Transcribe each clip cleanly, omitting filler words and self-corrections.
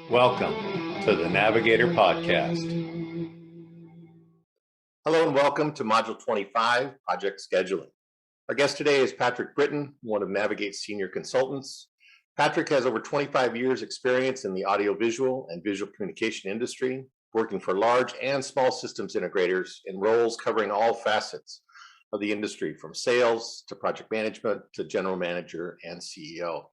Welcome to the Navigator podcast. Hello and welcome to Module 25, Project Scheduling. Our guest today is Patrick Britton, one of Navigate's senior consultants. Patrick has over 25 years experience in the audiovisual and visual communication industry, working for large and small systems integrators in roles covering all facets of the industry, from sales to project management to general manager and CEO.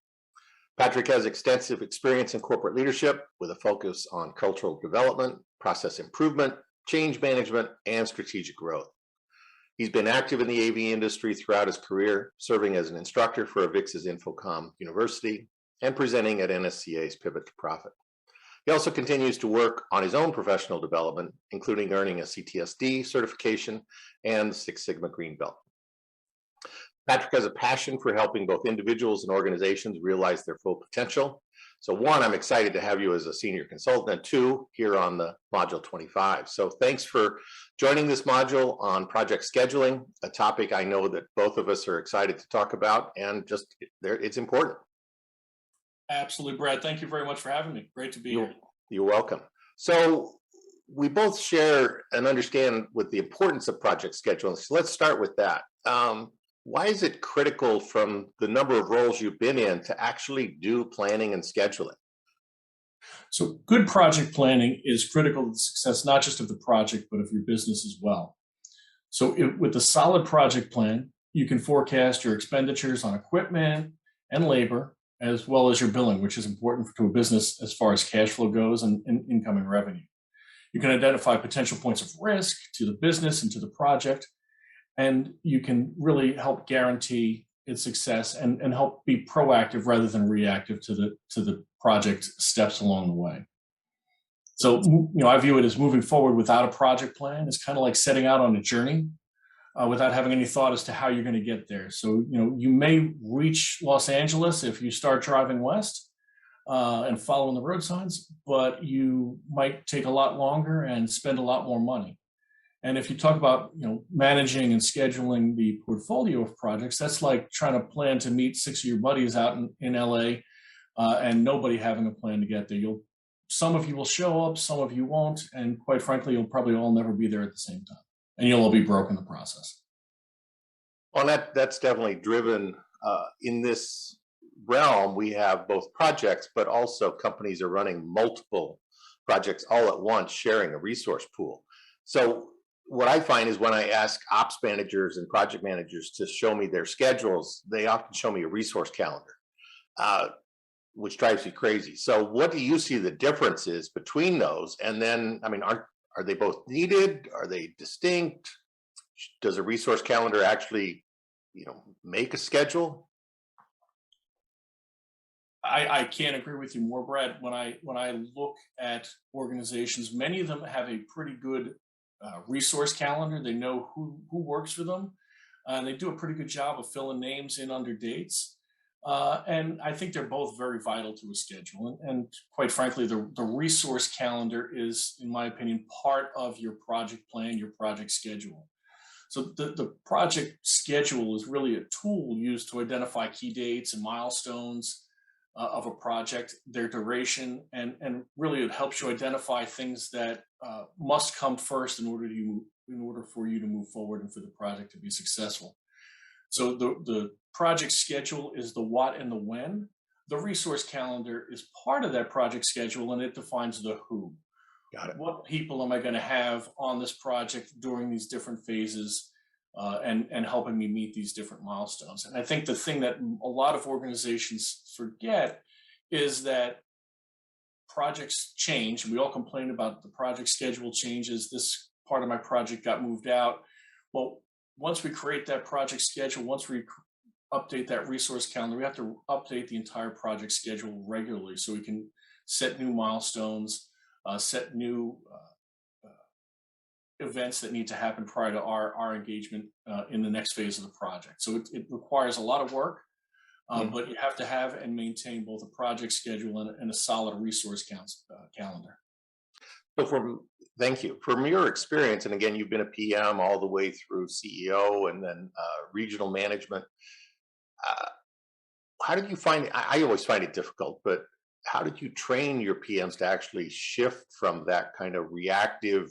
Patrick has extensive experience in corporate leadership with a focus on cultural development, process improvement, change management, and strategic growth. He's been active in the AV industry throughout his career, serving as an instructor for Avixa's Infocom University and presenting at NSCA's Pivot to Profit. He also continues to work on his own professional development, including earning a CTSD certification and Six Sigma Green Belt. Patrick has a passion for helping both individuals and organizations realize their full potential. So one, I'm excited to have you as a senior consultant, and two, here on the Module 25. So thanks for joining this module on project scheduling, a topic I know that both of us are excited to talk about, and just it's important. Absolutely, Brad. Thank you very much for having me. Great to be here. You're welcome. So we both share and understand with the importance of project scheduling. So let's start with that. Why is it critical from the number of roles you've been in to actually do planning and scheduling? So good project planning is critical to the success, not just of the project, but of your business as well. So with a solid project plan, you can forecast your expenditures on equipment and labor, as well as your billing, which is important to a business as far as cash flow goes and incoming revenue. You can identify potential points of risk to the business and to the project, and you can really help guarantee its success and help be proactive rather than reactive to the project steps along the way. So, I view it as moving forward without a project plan is kind of like setting out on a journey without having any thought as to how you're going to get there. So, you may reach Los Angeles if you start driving west and following the road signs, but you might take a lot longer and spend a lot more money. And if you talk about managing and scheduling the portfolio of projects, that's like trying to plan to meet 6 of your buddies out in LA and nobody having a plan to get there. Some of you will show up, some of you won't, and quite frankly, you'll probably all never be there at the same time, and you'll all be broke in the process. Well, that's definitely driven in this realm. We have both projects, but also companies are running multiple projects all at once, sharing a resource pool. So what I find is when I ask ops managers and project managers to show me their schedules, they often show me a resource calendar, which drives me crazy. So what do you see the differences between those? And then, are they both needed? Are they distinct? Does a resource calendar actually, make a schedule? I can't agree with you more, Brad. When I look at organizations, many of them have a pretty good resource calendar. They know who works for them, and they do a pretty good job of filling names in under dates. And I think they're both very vital to a schedule. And quite frankly, the resource calendar is, in my opinion, part of your project plan, your project schedule. So the project schedule is really a tool used to identify key dates and milestones of a project, their duration, and really it helps you identify things that must come first in order for you to move forward and for the project to be successful. So the project schedule is the what and the when. The resource calendar is part of that project schedule, and it defines the who. Got it. What people am I going to have on this project during these different phases and helping me meet these different milestones? And I think the thing that a lot of organizations forget is that projects change. We all complain about the project schedule changes. This part of my project got moved out. Well, once we create that project schedule, once we update that resource calendar, we have to update the entire project schedule regularly so we can set new milestones, set new events that need to happen prior to our engagement in the next phase of the project. So it requires a lot of work, but you have to have and maintain both a project schedule and a solid resource calendar. So thank you. From your experience, and again, you've been a PM all the way through CEO and then regional management. How did you find it? I always find it difficult, but how did you train your PMs to actually shift from that kind of reactive,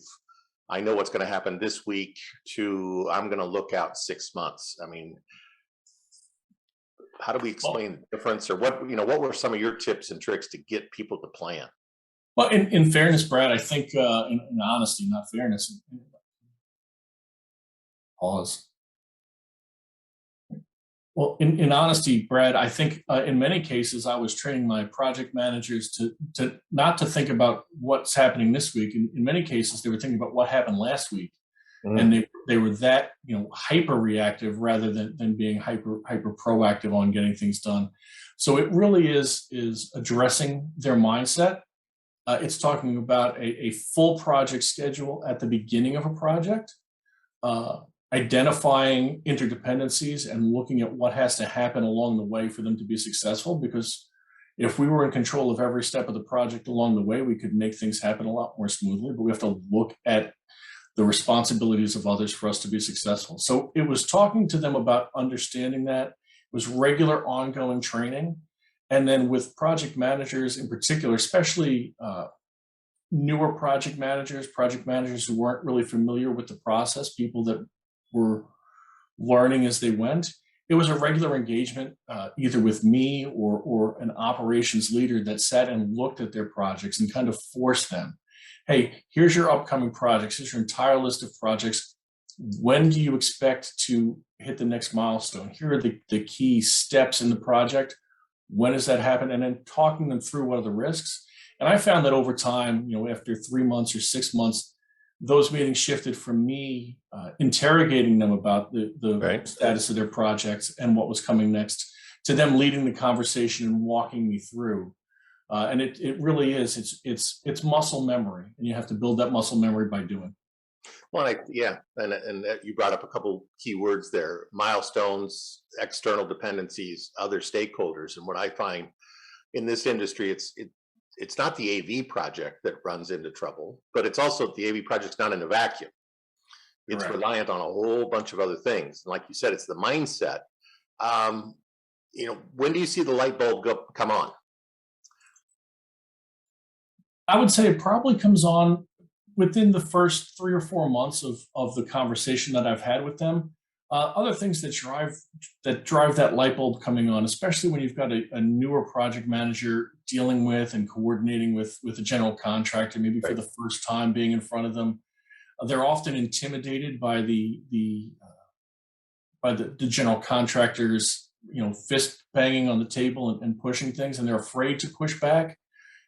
I know what's going to happen this week, to I'm going to look out 6 months? I mean, how do we explain the difference, or what were some of your tips and tricks to get people to plan? Well, in fairness, Brad, I think in honesty, not fairness. Pause. Well, in honesty, Brad, I think in many cases I was training my project managers to not to think about what's happening this week. In many cases, they were thinking about what happened last week, and they were that hyper reactive rather than being hyper proactive on getting things done. So it really is addressing their mindset. It's talking about a full project schedule at the beginning of a project. Identifying interdependencies and looking at what has to happen along the way for them to be successful. Because if we were in control of every step of the project along the way, we could make things happen a lot more smoothly, but we have to look at the responsibilities of others for us to be successful. So it was talking to them about understanding that. It was regular ongoing training. And then with project managers in particular, especially newer project managers who weren't really familiar with the process, people that were learning as they went, it was a regular engagement, either with me or an operations leader that sat and looked at their projects and kind of forced them. Hey, here's your upcoming projects. Here's your entire list of projects. When do you expect to hit the next milestone? Here are the key steps in the project. When does that happen? And then talking them through what are the risks. And I found that over time, after 3 months or 6 months, those meetings shifted from me interrogating them about the status of their projects and what was coming next, to them leading the conversation and walking me through. And it really is, it's muscle memory, and you have to build that muscle memory by doing. Well, and you brought up a couple key words there: milestones, external dependencies, other stakeholders. And what I find in this industry, it's not the AV project that runs into trouble, but it's also the AV project's not in a vacuum. It's Correct. reliant on a whole bunch of other things. And like you said, it's the mindset. When do you see the light bulb come on? I would say it probably comes on within the first 3 or 4 months of the conversation that I've had with them. Other things that drive that light bulb coming on, especially when you've got a newer project manager dealing with and coordinating with a general contractor, maybe for the first time being in front of them. They're often intimidated by the general contractors, fist banging on the table and pushing things, and they're afraid to push back.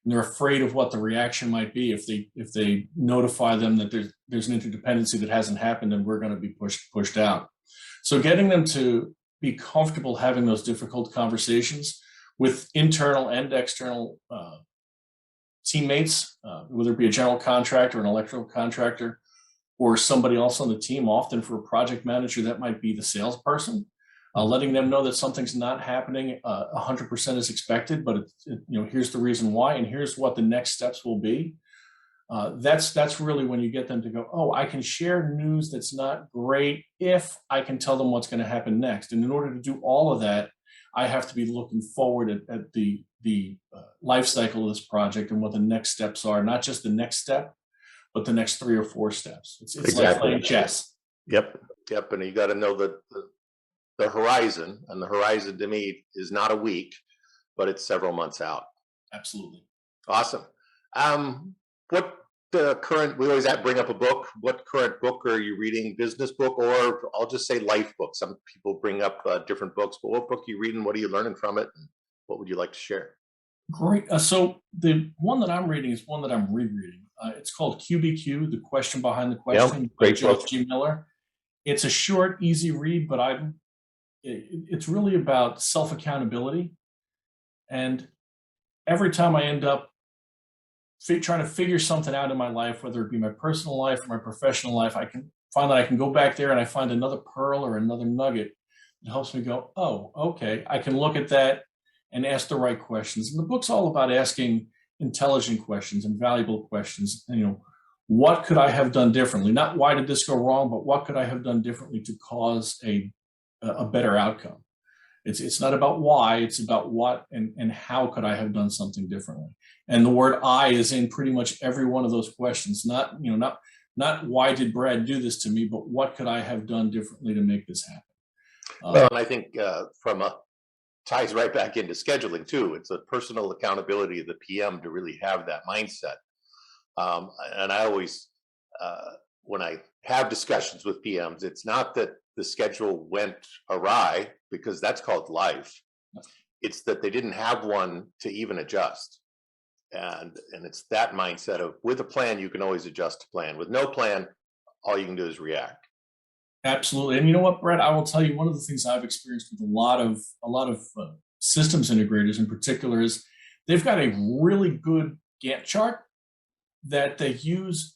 And they're afraid of what the reaction might be if they notify them that there's an interdependency that hasn't happened and we're going to be pushed out. So getting them to be comfortable having those difficult conversations with internal and external teammates, whether it be a general contractor, an electrical contractor, or somebody else on the team. Often for a project manager, that might be the salesperson. Letting them know that something's not happening 100% as expected, but here's the reason why, and here's what the next steps will be. That's really when you get them to go, oh, I can share news that's not great if I can tell them what's going to happen next. And in order to do all of that, I have to be looking forward at the life cycle of this project and what the next steps are, not just the next step, but the next 3 or 4 steps. It's exactly like playing chess. Yep. And you got to know that the horizon, and the horizon to me is not a week, but it's several months out. Absolutely. Awesome. What we always bring up a book. What current book are you reading? Business book, or I'll just say life book. Some people bring up different books, but what book are you reading? What are you learning from it? And what would you like to share? Great. So the one that I'm reading is one that I'm rereading. It's called QBQ, The Question Behind the Question, by great George book. G. Miller. It's a short, easy read, but it's really about self-accountability. And every time I end up trying to figure something out in my life, whether it be my personal life or my professional life, I can find that I can go back there and I find another pearl or another nugget that helps me go, oh, okay, I can look at that and ask the right questions. And the book's all about asking intelligent questions and valuable questions. What could I have done differently? Not why did this go wrong, but what could I have done differently to cause a better outcome? It's not about why, it's about what and how could I have done something differently. And the word I is in pretty much every one of those questions. Not why did Brad do this to me, but what could I have done differently to make this happen? Well, and I think ties right back into scheduling too. It's a personal accountability of the PM to really have that mindset. And I always, when I have discussions with PMs, it's not that the schedule went awry, because that's called life. It's that they didn't have one to even adjust. And it's that mindset of, with a plan, you can always adjust a plan. With no plan, all you can do is react. Absolutely. And you know what, Brett, I will tell you, one of the things I've experienced with a lot of systems integrators in particular is they've got a really good Gantt chart that they use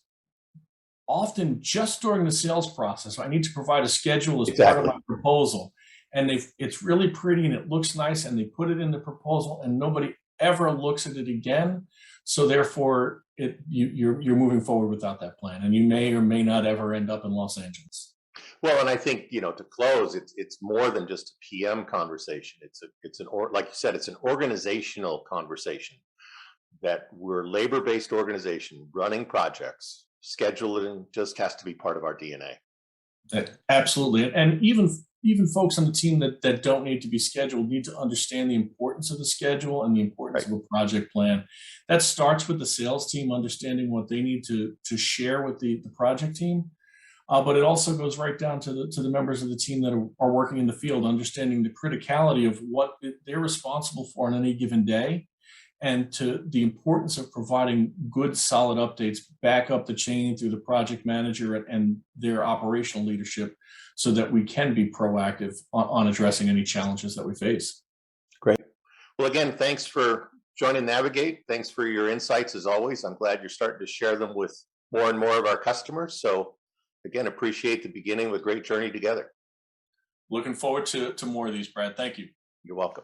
often just during the sales process. I need to provide a schedule as part of my proposal. And it's really pretty and it looks nice, and they put it in the proposal and nobody ever looks at it again. So therefore, you're moving forward without that plan, and you may or may not ever end up in Los Angeles. Well, and I think, to close, it's more than just a PM conversation. Like you said, it's an organizational conversation, that we're labor-based organization running projects. Scheduling just has to be part of our DNA. Absolutely. And even folks on the team that don't need to be scheduled need to understand the importance of the schedule and the importance of a project plan. That starts with the sales team understanding what they need to share with the project team. But it also goes right down to the members of the team that are working in the field, understanding the criticality of what they're responsible for on any given day, and to the importance of providing good, solid updates back up the chain through the project manager and their operational leadership, so that we can be proactive on addressing any challenges that we face. Great. Well, again, thanks for joining Navigate. Thanks for your insights as always. I'm glad you're starting to share them with more and more of our customers. So again, appreciate the beginning of a great journey together. Looking forward to more of these, Brad. Thank you. You're welcome.